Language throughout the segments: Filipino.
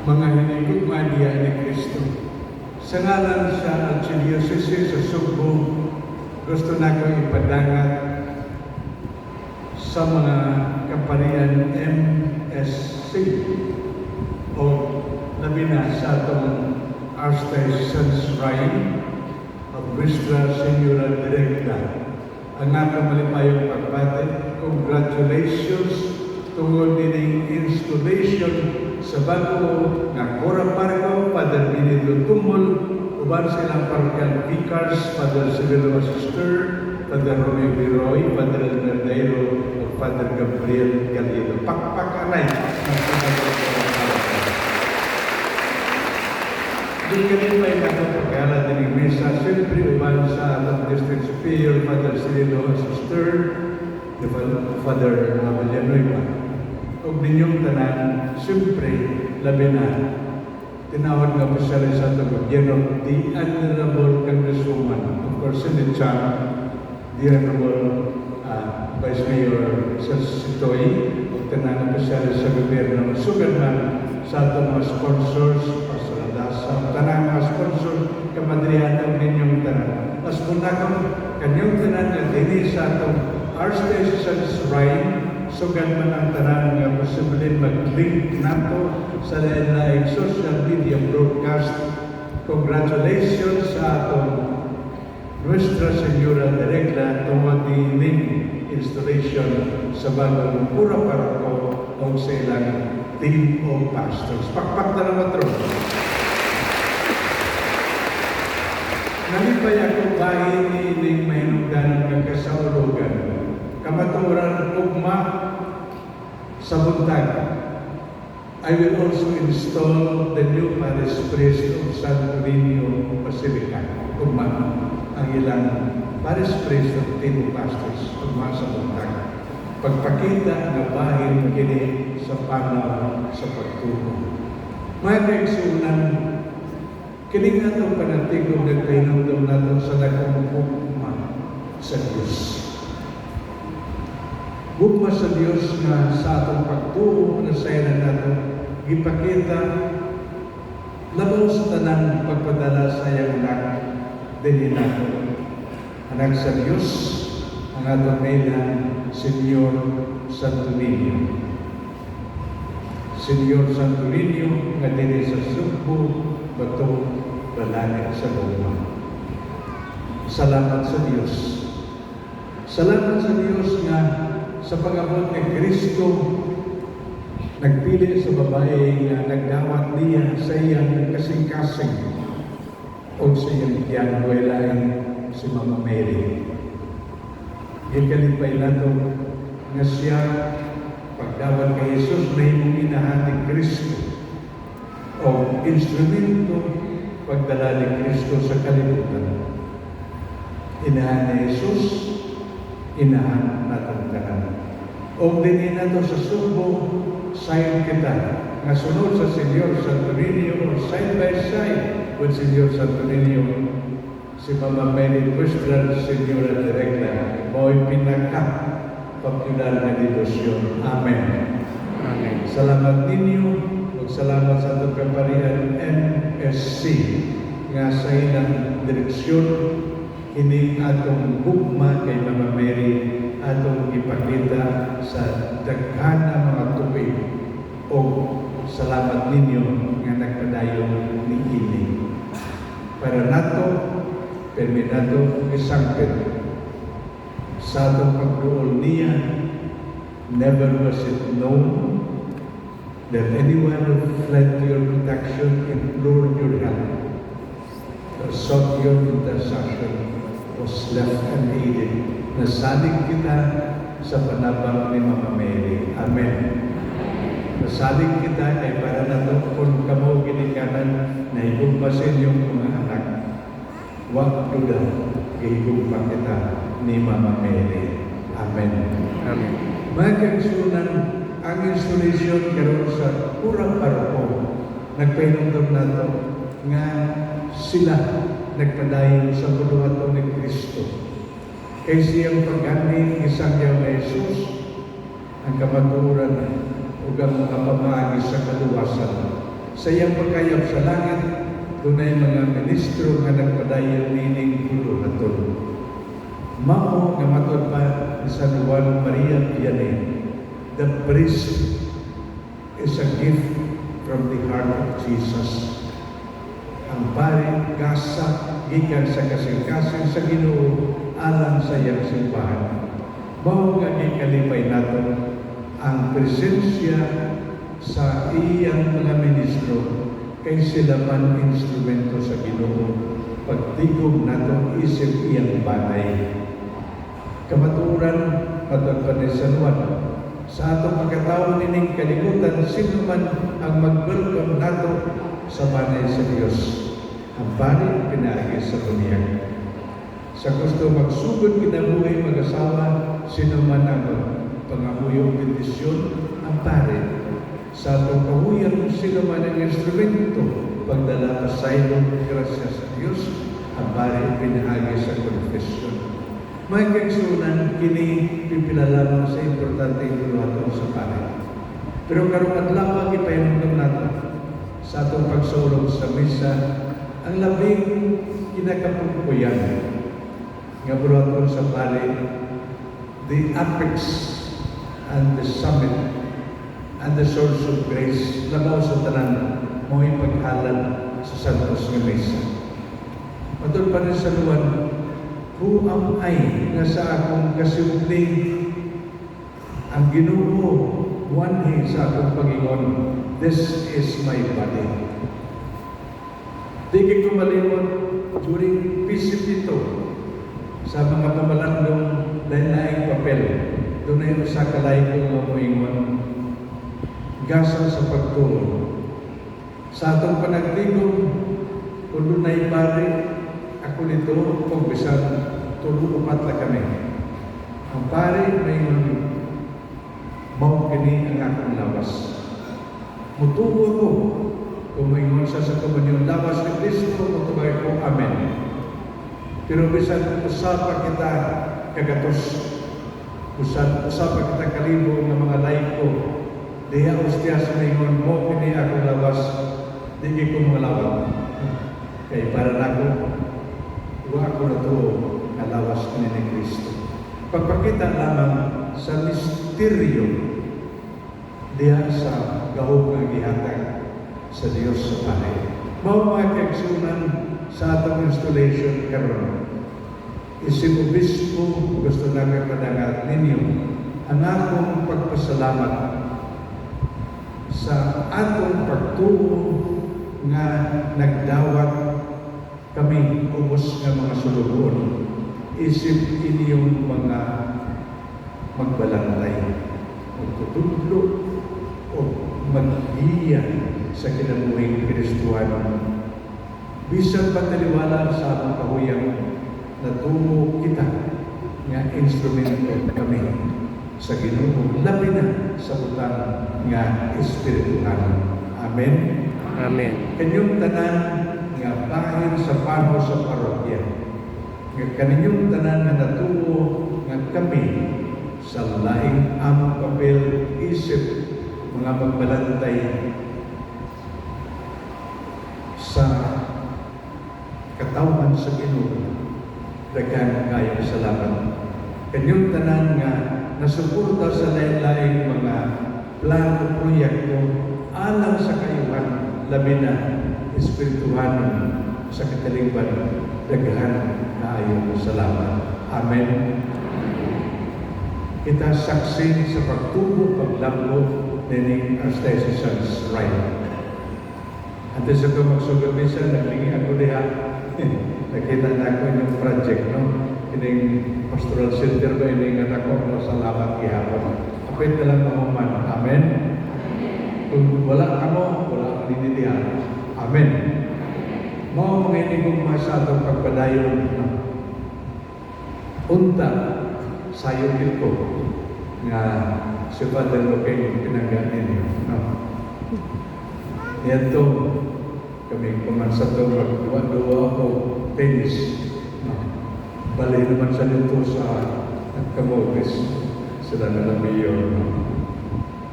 Mga hinigog Maria ni Kristo, sa ngalan sa Archdiocese sa Sugbo, gusto na ko ipadangat sa mga kaparian MSC o labi na sa itong Archdiocesan Shrine of Nuestra Señora Directa. Ang atong malipayong pagbati, congratulations tungod din installation sa bago nga Cora Parco, Father Benito Tumol, uban silang parochial vicars, Father Cirilo Asister, Father Romeo Biroy, Father Alberdeiro, o Father Gabriel Galido. Pakpakaray! Di kami pa nakapagkala din ng mesa, siyempre uban sa atong District Superior, Father Cirilo Asister, Father Villanueva. O ninyong tanan, siyempre, labi na, tinawag nga pa siya rin sa itong gobyerno, the Honorable Congresswoman, of course, Senate Chan, the Honorable Vice Mayor Sitoy, o tanan nga pa siya rin sa gobyerno, suganan sa itong mga sponsors, Pastor Adasa, tanan mga sponsors, kamadrihan ang ninyong tanan. As kung nakang kanyang tanan nga dini sa itong Archdiocesan Shrine, sugan man ang tanan nga posibleng mag-link nato sa lain-laing social media broadcast. Congratulations sa atong Nuestra Señora Directa tungod dining installation sa bagong Cora Parco o sa ilang team of pastors. Pakpak na naman tro. Nalipay ako bahin ni ining mahinungdan ng kasaulugan. Kamaturan ugma sa buntag. I will also install the new parish priest of Santo Niño Basilica. Ugma ang ilang parish priest of Team of Pastors. Ugma sa buntag. Pagpakita na bahin kini sa panaw sa pagtubo. Mga kaigsunan, kini nga itong panatigong nagpahinumdum natin sa nagpumukma sa Diyos. Bukma sa Diyos na sa atong pagtuo na sayo na natin, ipakita labaw sa tanan pagpadala sa iyang anak din natin. Anak sa Diyos, ang atong nailan, Senyor Santo Niño. Senyor Santo Niño, nga din sa Sugbo, Bato, Balangit sa Luma. Salamat sa Diyos. Salamat sa Diyos nga sa pag-abot ni Kristo, nagpili sa babae nga nagdawat niya sa iyang kasing-kasing o sa iyang tiyang walain si Mama Mary. Ikalipay nato nga siya pagdawat kay Jesus na imong inahan ni Kristo o instrumento pagdala ni Kristo sa kalibutan. Inahan ni Jesus, inahan natong tanan. O din nato sa Sugbo, side kita, nga sunod sa Senyor Santo Niño, or side by side with Senyor Santo Niño, si Mama Mary Nuestra Señora Directa, mo'y pinaka-popular na devosyon. Amen. Amen. Salamat ninyo, at salamat sa itong kaparian MSC, nga sa ilang direksyon, ini atong bugma kay Mama Mary atong ipakita sa daghana mga tubig o salamat ninyo nga nagpadayon ni ini. Para nato, perminato isangkit sa atong pagduol niya, never was it known that anyone who fled to your protection, implored your help, or sought your intercession, was left unaided. Nasalig kita sa panabang ni Mama Mary. Amen. Nasalig kita kay para na ito kung kamo ginikanan na higugmasin yung mga anak. Huwag duda, higugma kita ni Mama Mary. Amen. Amen. Mga kaigsunan, ang installation karon sa urang paroko, nagpahinumdum nato nga sila nagpadayon sa buduhaton ni Kristo. Kay siyang pagani isang yaw na Jesus, ang kamaturan ug ang mga pamaagi sa kaluwasan. Sa iyang pagkayap sa langit, dunay mga ministro nga nagpadayon nining buduhaton. Mao nga matod pa ni San Juan Maria Vianney, the priest is a gift from the heart of Jesus. Ang pari gasa gikan sa kasing-kasing sa Ginoo alang sa iyang simbahan. Mao nga gikalipay nato ang presensya sa iyang mga ministro kay sila man instrumento sa Ginoo pagtigom nato isip iyang banay. Kamaturan matagpan ni San Juan, sa atong pagkatao nining kalibutan, sino man ang mag-welcome nato sa banay sa Dios. Ang pari pinaagi sa buniyag. Sa gusto magsugod kinabuhi mag-asawa, sino man ang pangahuyong bendisyon, ang pari. Sa atong kahuyan, sino man ang instrumento pagdala sa saylong grasya sa Dios, ang pari pinaagi sa confession. Mga kaigsunan, kini pipilalaman sa importante buduhaton sa pari. Pero karong adlaw ipahinumdum nato sa atong pagsulong sa misa ang labing kinakapugpuyan nga buduhaton sa pari, the apex and the summit and the source of grace labaw sa tanan mo ipaghalad sa santos nga misa. Matod pa rin sa Juan, who am I nga sa akong kasimpleng ang Ginoo wanhi sa akong Panginoon, this is my body. Di ko malimot during Pisipito sa mga pamalandong lain-laing papel, doon ay sa kalay ko nga moingon gasa sa pagtuon. Sa atong panagtigom, kung doon ay pare, ako nito, kung bisan, tulo-upat na kami. Ang pare, may mawagini ang akong lawas. Mutubo ko, kung may ngonsa sa komunyon, lawas ni Kristo, mutubay ko, Amen. Pero bisan, usapa kita kagatos, usapa kita kalibo ng mga laiko, diya ustya sa mingon mo, kini akong lawas, di ko mga lawat. Kaya para nako, huwag ko na ito alawas ni Kristo. Pagpakita lamang sa misteryo diya sa gahog ng gihatag sa Diyos sa Pare. Mao mga kaigsunan sa atong installation karon. Isip obispo, gusto namin padangat ninyo ang akong pagpasalamat sa atong pagtuo nga nagdawat kami ubos nga mga sulugon. Isip inyong mga magbalantay o tutudlo o maghiya sa kinabuhing Kristuano. Bisan pataliwala sa atong kahuyang natumo kita nga instrumento kami sa Ginoo, labi na sa butang nga espirituhan. Amen. Amen. Kanyong tanan nga bahin sa pano sa parokya. Nga kaninyong tanan nga natuo nga kami sa laing among papel isip mga magbalantay sa katawan sa Ginoo. Daghang kayong salamat. Kanyong tanan nga nasuporta sa lain-laing mga plano, proyekto alang sa kayuhan, labi na espirituhanon sa katalingban, daghan kayong salamat. Amen. Kita saksi sa pagtubo, paglabo ni Archdiocese Ryan. At sa ko magsugabisa, naglingi ako diha. Nakita na ako yung project, no? Ining pastoral center ba, ining anak ko, masalamat kihapon. Kapit na lang mahuman. Amen? Kung wala ako, wala ako ninidihan. Amen. Mao mga inigong sa atong pagpadayon na unta sayo ko nga si Father Lopeng pinangganin no. Niyato kami pumansa to magduwa-duwa ko tennis no. Balay naman sa dito sa Camotes sila na mayor no.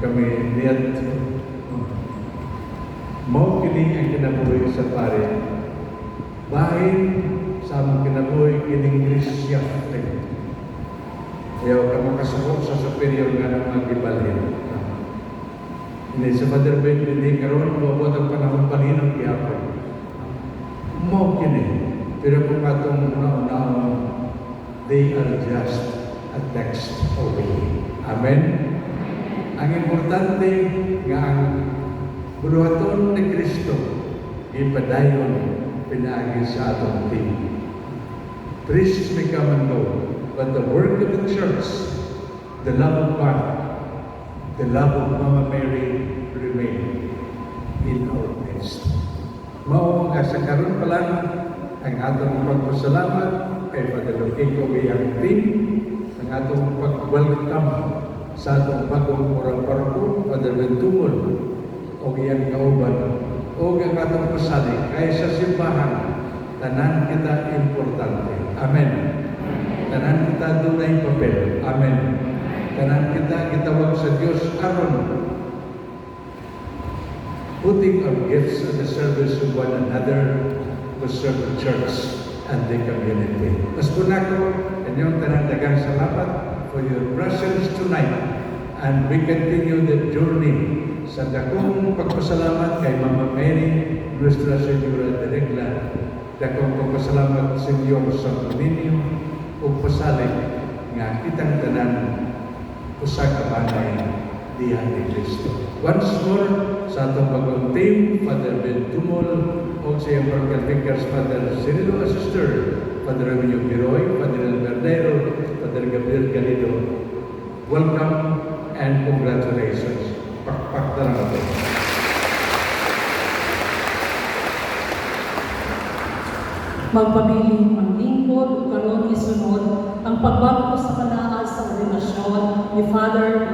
Kami niyat mao kini ang kinabuhi sa pare bahin sa among kinabuhi kining Grisya ayaw ka makasakop sa superior nga ng mga gibalhin hindi sa Father Ben hindi karoon buwabot ang panahon paninong gihapon mao kini pero kung atong una-una they are just a text away. Amen? Ang importante nga ang buluhaton ni Kristo ipadayon pinaagi sa atong team. Priests may come and go, but the work of the church, the love of God, the love of Mama Mary remain in our midst. Mao nga sa karon pa lang ang atong pagpasalamat kay Father Kiko Biyang team, ang atong pag-welcome sa atong bagong parko, Father Bentumol, o iyang kauban, o ang atong pasalig, kaya sa simbahan, tanan kita importante. Amen. Tanan kita dunay papel. Amen. Tanan kita gitawag sa Dios aron putting our gifts at the service of one another to serve the church and the community. Mas po na ko, inyong tanandagang salamat for your presence tonight. And we continue the journey sa dakong pagpasalamat kay Mama Mary, Nuestra Señora de Regla. Dakong pagpasalamat sa Diyos sa Dominio o pasalig nga kitang tanan usa ka banay diha ni Kristo. Once more, sa atong bagong team, Father Ben Tumol, o sa iyong Parroquial Vicars, Father Cirilo Asister, Father Emilio Giroy, Father El Verdero, Father Gabriel Galido. Welcome and congratulations. Pakpak na lang natin. Magpabiling ang lingkod o karon isunod ang pagbago sa kanaan sa ordinasyon ni Father